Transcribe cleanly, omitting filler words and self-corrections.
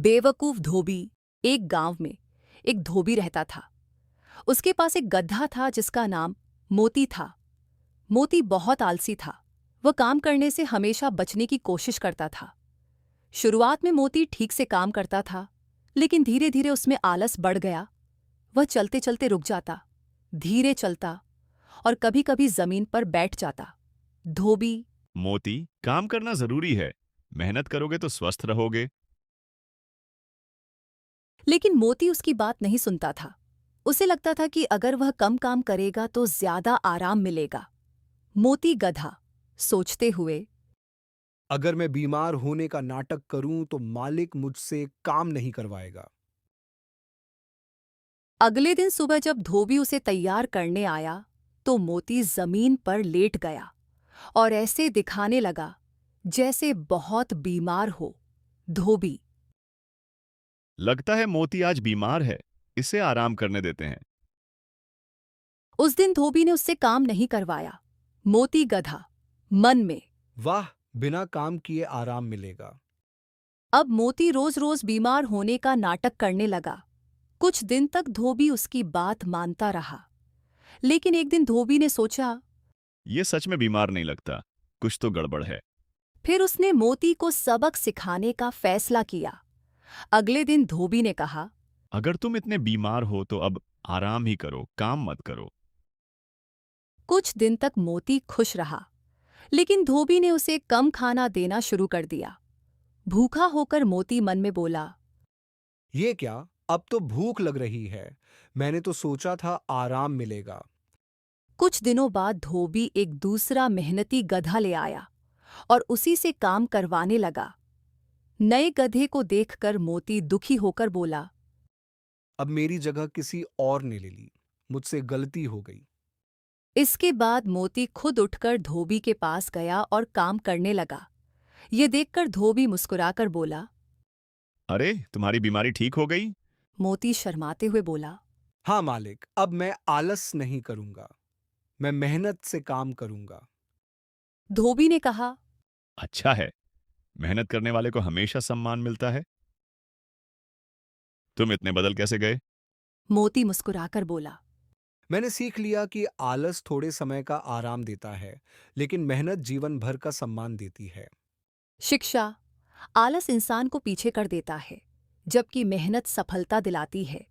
बेवकूफ धोबी। एक गांव में एक धोबी रहता था। उसके पास एक गधा था जिसका नाम मोती था। मोती बहुत आलसी था। वह काम करने से हमेशा बचने की कोशिश करता था। शुरुआत में मोती ठीक से काम करता था, लेकिन धीरे धीरे उसमें आलस बढ़ गया। वह चलते चलते रुक जाता, धीरे चलता और कभी कभी जमीन पर बैठ जाता। धोबी मोती, काम करना जरूरी है। मेहनत करोगे तो स्वस्थ रहोगे। लेकिन मोती उसकी बात नहीं सुनता था। उसे लगता था कि अगर वह कम काम करेगा तो ज्यादा आराम मिलेगा। मोती गधा सोचते हुए अगर मैं बीमार होने का नाटक करूं तो मालिक मुझसे काम नहीं करवाएगा। अगले दिन सुबह जब धोबी उसे तैयार करने आया तो मोती जमीन पर लेट गया और ऐसे दिखाने लगा जैसे बहुत बीमार हो। धोबी लगता है मोती आज बीमार है। इसे आराम करने देते हैं। उस दिन धोबी ने उससे काम नहीं करवाया। मोती गधा मन में, वाह, बिना काम किए आराम मिलेगा। अब मोती रोज रोज बीमार होने का नाटक करने लगा। कुछ दिन तक धोबी उसकी बात मानता रहा, लेकिन एक दिन धोबी ने सोचा। ये सच में बीमार नहीं लगता। कुछ तो गड़बड़ है। फिर उसने मोती को सबक सिखाने का फैसला किया। अगले दिन धोबी ने कहा, अगर तुम इतने बीमार हो तो अब आराम ही करो, काम मत करो। कुछ दिन तक मोती खुश रहा, लेकिन धोबी ने उसे कम खाना देना शुरू कर दिया। भूखा होकर मोती मन में बोला, ये क्या, अब तो भूख लग रही है। मैंने तो सोचा था आराम मिलेगा। कुछ दिनों बाद धोबी एक दूसरा मेहनती गधा ले आया और उसी से काम करवाने लगा। नए गधे को देखकर मोती दुखी होकर बोला, अब मेरी जगह किसी और ने ले ली। मुझसे गलती हो गई। इसके बाद मोती खुद उठकर धोबी के पास गया और काम करने लगा। ये देखकर धोबी मुस्कुराकर बोला। अरे, तुम्हारी बीमारी ठीक हो गई? मोती शर्माते हुए बोला, हाँ मालिक, अब मैं आलस नहीं करूंगा। मैं मेहनत से काम करूंगा। धोबी ने कहा, अच्छा है। मेहनत करने वाले को हमेशा सम्मान मिलता है। तुम इतने बदल कैसे गए? मोती मुस्कुराकर बोला, मैंने सीख लिया कि आलस थोड़े समय का आराम देता है, लेकिन मेहनत जीवन भर का सम्मान देती है। शिक्षा। आलस इंसान को पीछे कर देता है, जबकि मेहनत सफलता दिलाती है।